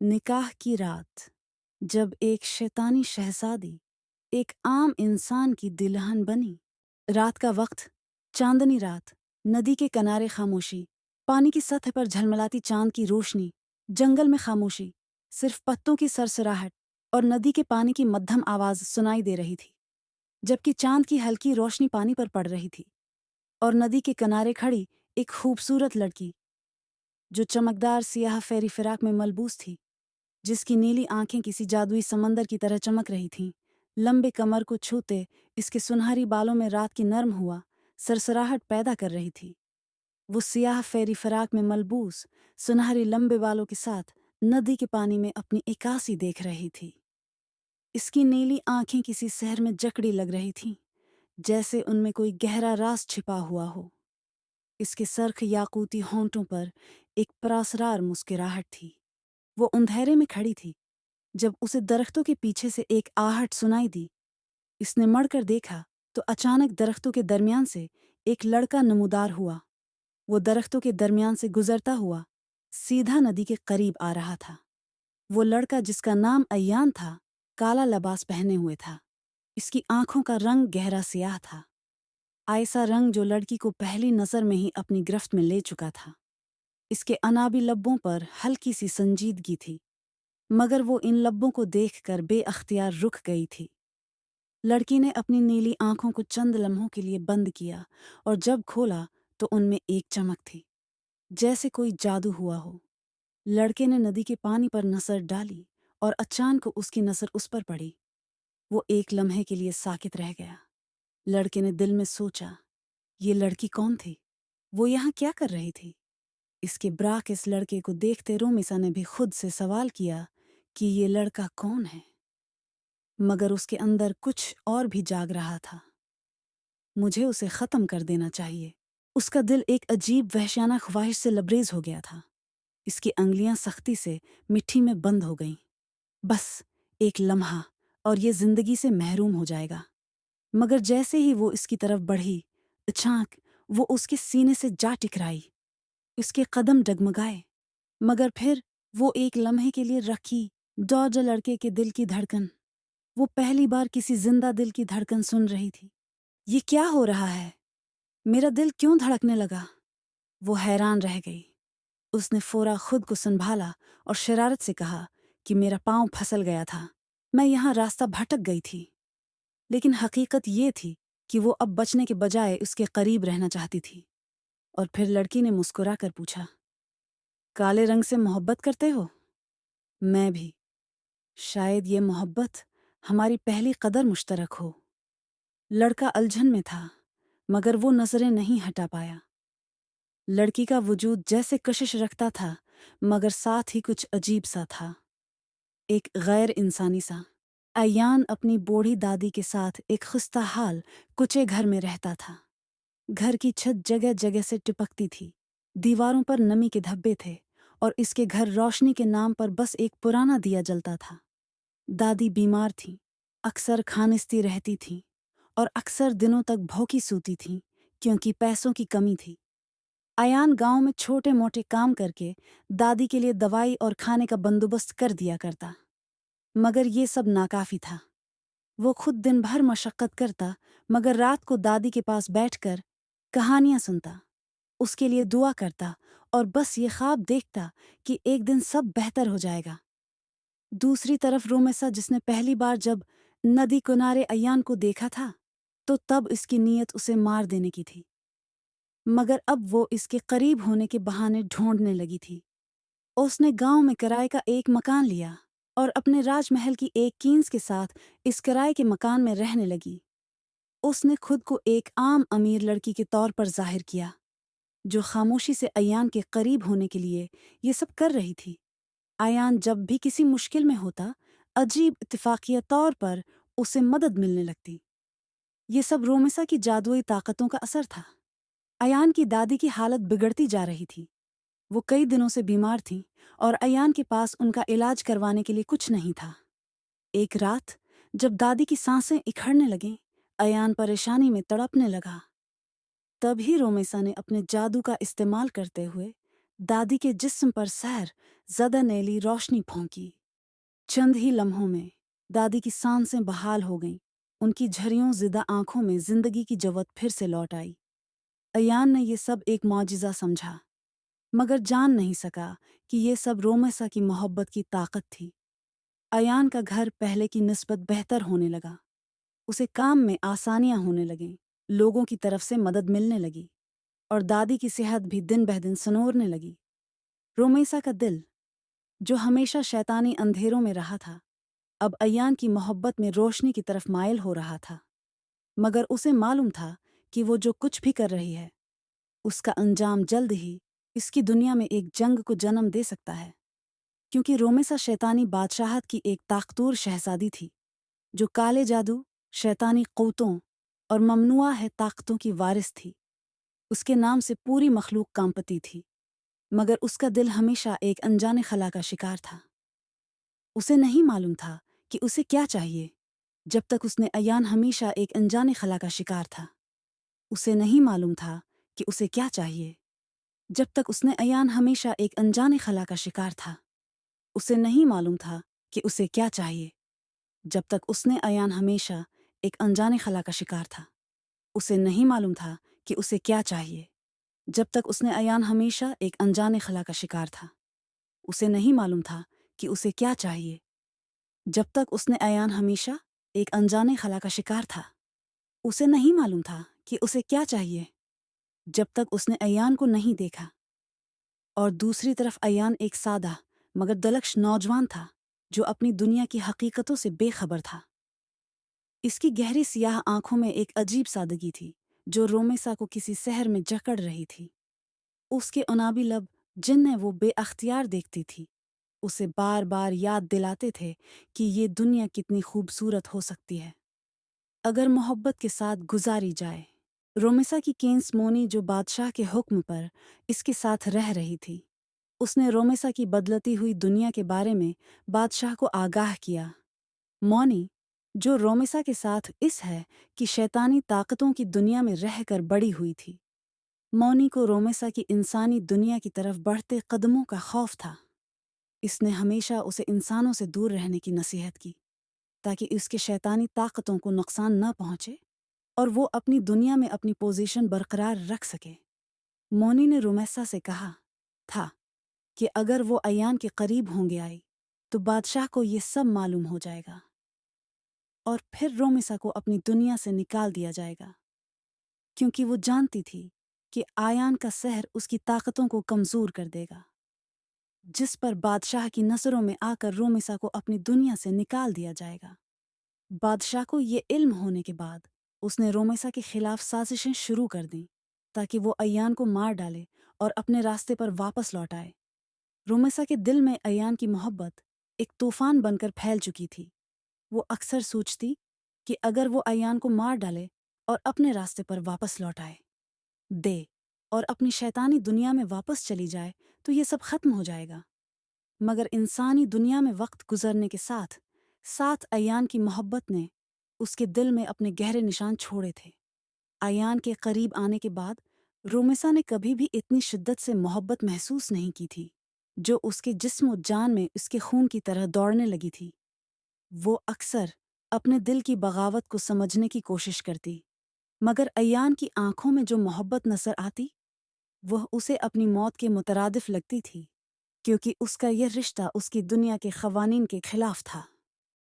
निकाह की रात, जब एक शैतानी शहजादी एक आम इंसान की दुल्हन बनी। रात का वक्त, चांदनी रात, नदी के किनारे खामोशी, पानी की सतह पर झलमलाती चांद की रोशनी, जंगल में खामोशी, सिर्फ पत्तों की सरसराहट और नदी के पानी की मध्यम आवाज सुनाई दे रही थी। जबकि चांद की हल्की रोशनी पानी पर पड़ रही थी और नदी के किनारे खड़ी एक खूबसूरत लड़की, जो चमकदार सियाह फेरी फिराक में मलबूस थी, जिसकी नीली आंखें किसी जादुई समंदर की तरह चमक रही थीं। लंबे कमर को छूते इसके सुनहरी बालों में रात की नर्म हुआ सरसराहट पैदा कर रही थी। वो सियाह फेरी फराक में मलबूस सुनहरी लंबे बालों के साथ नदी के पानी में अपनी इक्कासी देख रही थी। इसकी नीली आंखें किसी शहर में जकड़ी लग रही थीं, जैसे उनमें कोई गहरा राज छिपा हुआ हो। इसके सरख याकूती होंठों पर एक परासरार मुस्कुराहट थी। वो अंधेरे में खड़ी थी जब उसे दरख्तों के पीछे से एक आहट सुनाई दी। इसने मड़कर देखा तो अचानक दरख्तों के दरमियान से एक लड़का नमूदार हुआ। वो दरख्तों के दरमियान से गुजरता हुआ सीधा नदी के करीब आ रहा था। वो लड़का, जिसका नाम अय्यान था, काला लिबास पहने हुए था। इसकी आंखों का रंग गहरा सियाह था, ऐसा रंग जो लड़की को पहली नजर में ही अपनी गिरफ्त में ले चुका था। इसके अनाबी लब्बों पर हल्की सी संजीदगी थी, मगर वो इन लब्बों को देखकर बेअख्तियार रुक गई थी। लड़की ने अपनी नीली आंखों को चंद लम्हों के लिए बंद किया और जब खोला तो उनमें एक चमक थी, जैसे कोई जादू हुआ हो। लड़के ने नदी के पानी पर नजर डाली और अचानक उसकी नजर उस पर पड़ी। वो एक लम्हे के लिए साकित रह गया। लड़के ने दिल में सोचा, ये लड़की कौन थी? वो यहाँ क्या कर रही थी? इसके ब्राक इस लड़के को देखते रोमिसा ने भी खुद से सवाल किया कि ये लड़का कौन है। मगर उसके अंदर कुछ और भी जाग रहा था। मुझे उसे ख़त्म कर देना चाहिए। उसका दिल एक अजीब वहशियाना ख्वाहिश से लबरेज हो गया था। इसकी अंगलियां सख्ती से मिट्टी में बंद हो गईं। बस एक लम्हा और ये जिंदगी से महरूम हो जाएगा। मगर जैसे ही वो इसकी तरफ बढ़ी, अचानक वो उसके सीने से जा टकराई। उसके कदम डगमगाए, मगर फिर वो एक लम्हे के लिए रखी दौड़ लड़के के दिल की धड़कन। वो पहली बार किसी जिंदा दिल की धड़कन सुन रही थी। ये क्या हो रहा है? मेरा दिल क्यों धड़कने लगा? वो हैरान रह गई। उसने फौरा खुद को संभाला और शरारत से कहा कि मेरा पाँव फिसल गया था, मैं यहाँ रास्ता भटक गई थी। लेकिन हकीकत ये थी कि वो अब बचने के बजाय उसके करीब रहना चाहती थी। और फिर लड़की ने मुस्कुरा कर पूछा, काले रंग से मोहब्बत करते हो? मैं भी। शायद ये मोहब्बत हमारी पहली कदर मुश्तरक हो। लड़का उलझन में था, मगर वो नजरें नहीं हटा पाया। लड़की का वजूद जैसे कशिश रखता था, मगर साथ ही कुछ अजीब सा था, एक गैर इंसानी सा। अय्यान अपनी बूढ़ी दादी के साथ एक खस्ता हाल कुचे घर में रहता था। घर की छत जगह जगह से टिपकती थी, दीवारों पर नमी के धब्बे थे और इसके घर रोशनी के नाम पर बस एक पुराना दिया जलता था। दादी बीमार थी, अक्सर खानिस्ती रहती थी और अक्सर दिनों तक भूखी सूती थी क्योंकि पैसों की कमी थी। अयान गांव में छोटे मोटे काम करके दादी के लिए दवाई और खाने का बंदोबस्त कर दिया करता, मगर ये सब नाकाफी था। वो खुद दिन भर मशक्कत करता, मगर रात को दादी के पास बैठकर कहानियां सुनता, उसके लिए दुआ करता और बस ये ख्वाब देखता कि एक दिन सब बेहतर हो जाएगा। दूसरी तरफ रोमेसा, जिसने पहली बार जब नदी किनारे अयान को देखा था, तो तब इसकी नीयत उसे मार देने की थी, मगर अब वो इसके करीब होने के बहाने ढूंढने लगी थी। उसने गांव में किराए का एक मकान लिया और अपने राजमहल की एक कीन्स के साथ इस किराए के मकान में रहने लगी। उसने खुद को एक आम अमीर लड़की के तौर पर जाहिर किया, जो खामोशी से अयान के करीब होने के लिए ये सब कर रही थी। अयान जब भी किसी मुश्किल में होता, अजीब इत्तेफाकिया तौर पर उसे मदद मिलने लगती। ये सब रोमिसा की जादुई ताकतों का असर था। अयान की दादी की हालत बिगड़ती जा रही थी। वो कई दिनों से बीमार थी और अयान के पास उनका इलाज करवाने के लिए कुछ नहीं था। एक रात जब दादी की सांसें इखड़ने लगीं, अयान परेशानी में तड़पने लगा। तभी रोमेसा ने अपने जादू का इस्तेमाल करते हुए दादी के जिस्म पर सहर ज़्यादा नीली रोशनी फौंकी। चंद ही लम्हों में दादी की सांसें बहाल हो गईं। उनकी झरियों ज़िदा आंखों में जिंदगी की जवत फिर से लौट आई। अयान ने ये सब एक मौजिज़ा समझा, मगर जान नहीं सका कि ये सब रोमेसा की मोहब्बत की ताकत थी। अयान का घर पहले की निस्बत बेहतर होने लगा। उसे काम में आसानियां होने लगीं, लोगों की तरफ से मदद मिलने लगी और दादी की सेहत भी दिन ब दिन सनोरने लगी। रोमेसा का दिल, जो हमेशा शैतानी अंधेरों में रहा था, अब अयान की मोहब्बत में रोशनी की तरफ माइल हो रहा था। मगर उसे मालूम था कि वो जो कुछ भी कर रही है, उसका अंजाम जल्द ही इसकी दुनिया में एक जंग को जन्म दे सकता है। क्योंकि रोमेसा शैतानी बादशाहत की एक ताकतवर शहजादी थी, जो काले जादू, शैतानी क़ुव्वतों और ममनुआ है ताकतों की वारिस थी। उसके नाम से पूरी मखलूक कांपती थी, मगर उसका दिल हमेशा एक अनजाने खला का शिकार था। उसे नहीं मालूम था कि उसे क्या चाहिए। जब तक उसने अयान हमेशा एक अनजाने खला का शिकार था। उसे नहीं मालूम था कि उसे क्या चाहिए। जब तक उसने अयान हमेशा एक अनजाने खला का शिकार था। उसे नहीं मालूम था कि उसे क्या चाहिए। जब तक उसने अयान हमेशा एक अनजाने खला का शिकार था। उसे नहीं मालूम था कि उसे क्या चाहिए। जब तक उसने अयान हमेशा एक अनजाने खला का शिकार था। उसे नहीं मालूम था कि उसे क्या चाहिए। जब तक उसने अयान हमेशा एक अनजाने खला का शिकार था। उसे नहीं मालूम था कि उसे क्या चाहिए। जब तक उसने अयान को नहीं देखा। और दूसरी तरफ अयान एक सादा मगर दलक्ष नौजवान था, जो अपनी दुनिया की हकीकतों से बेखबर था। इसकी गहरी सियाह आंखों में एक अजीब सादगी थी, जो रोमेसा को किसी शहर में जकड़ रही थी। उसके उनाबी लब, जिन्हें वो बेअख्तियार देखती थी, उसे बार बार याद दिलाते थे कि ये दुनिया कितनी खूबसूरत हो सकती है अगर मोहब्बत के साथ गुजारी जाए। रोमेसा की केंसमोनी, जो बादशाह के हुक्म पर इसके साथ रह रही थी, उसने रोमेसा की बदलती हुई दुनिया के बारे में बादशाह को आगाह किया। मौनी, जो रोमेसा के साथ इस है कि शैतानी ताकतों की दुनिया में रहकर बड़ी हुई थी। मौनी को रोमेसा की इंसानी दुनिया की तरफ बढ़ते कदमों का खौफ था। इसने हमेशा उसे इंसानों से दूर रहने की नसीहत की, ताकि उसके शैतानी ताकतों को नुकसान न पहुंचे और वो अपनी दुनिया में अपनी पोजीशन बरकरार रख सके। मौनी ने रोमेसा से कहा था कि अगर वो अयान के करीब होंगे आई, तो बादशाह को ये सब मालूम हो जाएगा और फिर रोमेसा को अपनी दुनिया से निकाल दिया जाएगा। क्योंकि वो जानती थी कि आयान का सहर उसकी ताकतों को कमज़ोर कर देगा, जिस पर बादशाह की नज़रों में आकर रोमेसा को अपनी दुनिया से निकाल दिया जाएगा। बादशाह को ये इल्म होने के बाद उसने रोमेसा के खिलाफ साजिशें शुरू कर दीं, ताकि वो अयान को मार डाले और अपने रास्ते पर वापस लौट आए। रोमेसा के दिल में अयान की मोहब्बत एक तूफान बनकर फैल चुकी थी। वो अक्सर सोचती कि अगर वो अयान को मार डाले और अपने रास्ते पर वापस लौट आए दे और अपनी शैतानी दुनिया में वापस चली जाए, तो ये सब खत्म हो जाएगा। मगर इंसानी दुनिया में वक्त गुजरने के साथ साथ अयान की मोहब्बत ने उसके दिल में अपने गहरे निशान छोड़े थे। अयान के करीब आने के बाद रोमेसा ने कभी भी इतनी शिद्दत से मोहब्बत महसूस नहीं की थी, जो उसके जिस्म और जान में उसके खून की तरह दौड़ने लगी थी। वो अक्सर अपने दिल की बगावत को समझने की कोशिश करती, मगर अयान की आंखों में जो मोहब्बत नजर आती, वह उसे अपनी मौत के मुतरादिफ लगती थी, क्योंकि उसका यह रिश्ता उसकी दुनिया के ख़वानीन के खिलाफ था।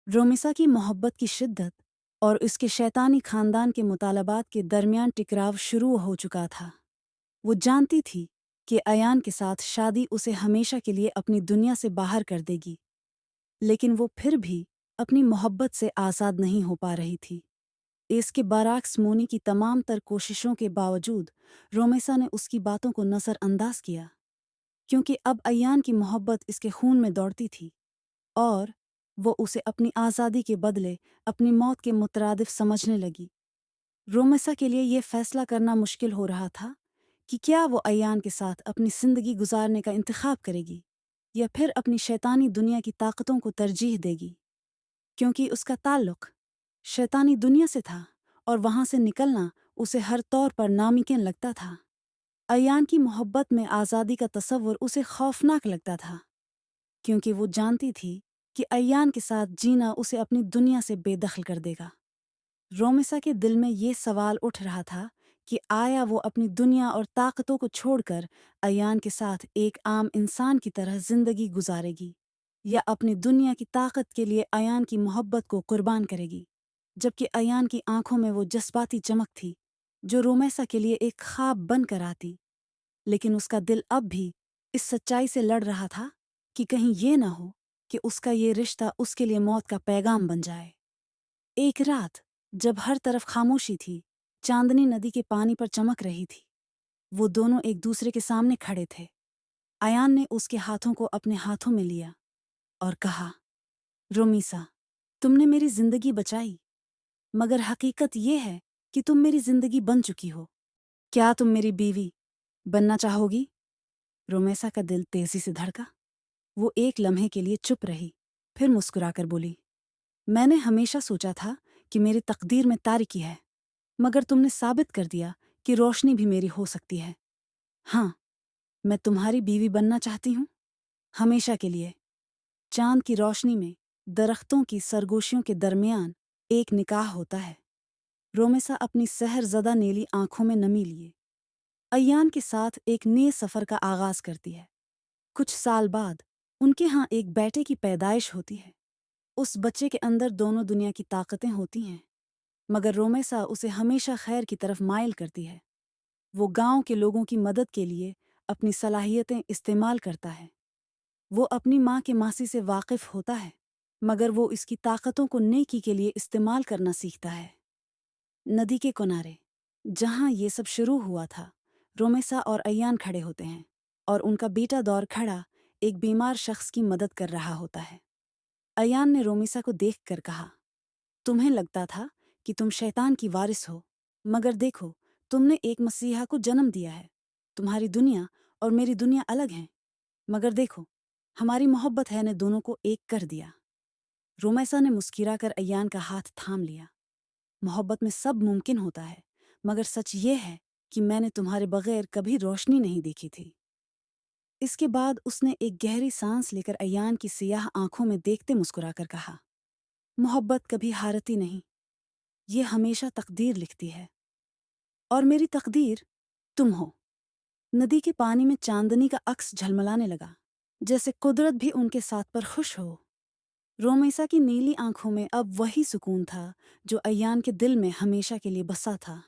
रोमेसा की मोहब्बत की शिद्दत और उसके शैतानी खानदान के मुतालबात के दरमियान टकराव शुरू हो चुका था। वो जानती थी कि अयान के साथ शादी उसे हमेशा के लिए अपनी दुनिया से बाहर कर देगी, लेकिन वो फिर भी अपनी मोहब्बत से आज़ाद नहीं हो पा रही थी। इसके बरअक्स मोनी की तमाम तर कोशिशों के बावजूद रोमेसा ने उसकी बातों को नज़रअंदाज किया, क्योंकि अब अयान की मोहब्बत इसके खून में दौड़ती थी और वो उसे अपनी आज़ादी के बदले अपनी मौत के मुतरादिफ समझने लगी। रोमेसा के लिए यह फैसला करना मुश्किल हो रहा था कि क्या वो अयान के साथ अपनी ज़िंदगी गुजारने का इंतखाब करेगी या फिर अपनी शैतानी दुनिया की ताकतों को तरजीह देगी, क्योंकि उसका ताल्लुक़ शैतानी दुनिया से था और वहाँ से निकलना उसे हर तौर पर नामुमकिन लगता था। अयान की मोहब्बत में आज़ादी का तसव्वुर उसे खौफनाक लगता था, क्योंकि वो जानती थी कि अयान के साथ जीना उसे अपनी दुनिया से बेदखल कर देगा। रोमिसा के दिल में ये सवाल उठ रहा था कि आया वो अपनी दुनिया और ताकतों को छोड़कर अयान के साथ एक आम इंसान की तरह जिंदगी गुजारेगी, या अपनी दुनिया की ताकत के लिए अयान की मोहब्बत को कुर्बान करेगी। जबकि अयान की आंखों में वो जज्बाती चमक थी जो रोमेसा के लिए एक ख्वाब बनकर आती, लेकिन उसका दिल अब भी इस सच्चाई से लड़ रहा था कि कहीं ये न हो कि उसका ये रिश्ता उसके लिए मौत का पैगाम बन जाए। एक रात, जब हर तरफ खामोशी थी, चांदनी नदी के पानी पर चमक रही थी। वो दोनों एक दूसरे के सामने खड़े थे। अयान ने उसके हाथों को अपने हाथों में लिया और कहा, रोमीसा, तुमने मेरी जिंदगी बचाई, मगर हकीकत ये है कि तुम मेरी जिंदगी बन चुकी हो। क्या तुम मेरी बीवी बनना चाहोगी? रोमेसा का दिल तेजी से धड़का। वो एक लम्हे के लिए चुप रही, फिर मुस्कुराकर बोली, मैंने हमेशा सोचा था कि मेरी तकदीर में तारिकी है, मगर तुमने साबित कर दिया कि रोशनी भी मेरी हो सकती है। हाँ, मैं तुम्हारी बीवी बनना चाहती हूँ, हमेशा के लिए। चांद की रोशनी में दरख्तों की सरगोशियों के दरमियान एक निकाह होता है। रोमेसा अपनी सहरज़दा नीली आंखों में नमी लिए अय्यान के साथ एक नए सफ़र का आगाज़ करती है। कुछ साल बाद उनके यहाँ एक बेटे की पैदाइश होती है। उस बच्चे के अंदर दोनों दुनिया की ताकतें होती हैं, मगर रोमेसा उसे हमेशा खैर की तरफ माइल करती है। वो गांव के लोगों की मदद के लिए अपनी सलाहियतें इस्तेमाल करता है। वो अपनी माँ के मासी से वाकिफ होता है, मगर वो इसकी ताकतों को नेकी के लिए इस्तेमाल करना सीखता है। नदी के किनारे, जहाँ ये सब शुरू हुआ था, रोमेसा और अय्यान खड़े होते हैं और उनका बेटा दौर खड़ा एक बीमार शख्स की मदद कर रहा होता है। अय्यान ने रोमेसा को देखकर कहा, तुम्हें लगता था कि तुम शैतान की वारिस हो, मगर देखो, तुमने एक मसीहा को जन्म दिया है। तुम्हारी दुनिया और मेरी दुनिया अलग हैं, मगर देखो, हमारी मोहब्बत है ने दोनों को एक कर दिया। रोमेसा ने मुस्कुराकर अय्यान का हाथ थाम लिया। मोहब्बत में सब मुमकिन होता है, मगर सच ये है कि मैंने तुम्हारे बगैर कभी रोशनी नहीं देखी थी। इसके बाद उसने एक गहरी सांस लेकर अय्यान की सियाह आंखों में देखते मुस्कुराकर कहा, मोहब्बत कभी हारती नहीं, ये हमेशा तकदीर लिखती है, और मेरी तकदीर तुम हो। नदी के पानी में चांदनी का अक्स झलमलाने लगा, जैसे कुदरत भी उनके साथ पर खुश हो। रोमेसा की नीली आंखों में अब वही सुकून था जो अय्यान के दिल में हमेशा के लिए बसा था।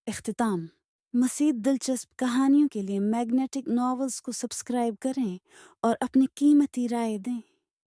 इख्तिताम। मज़ीद दिलचस्प कहानियों के लिए मैग्नेटिक नॉवेल्स को सब्सक्राइब करें और अपनी कीमती राय दें।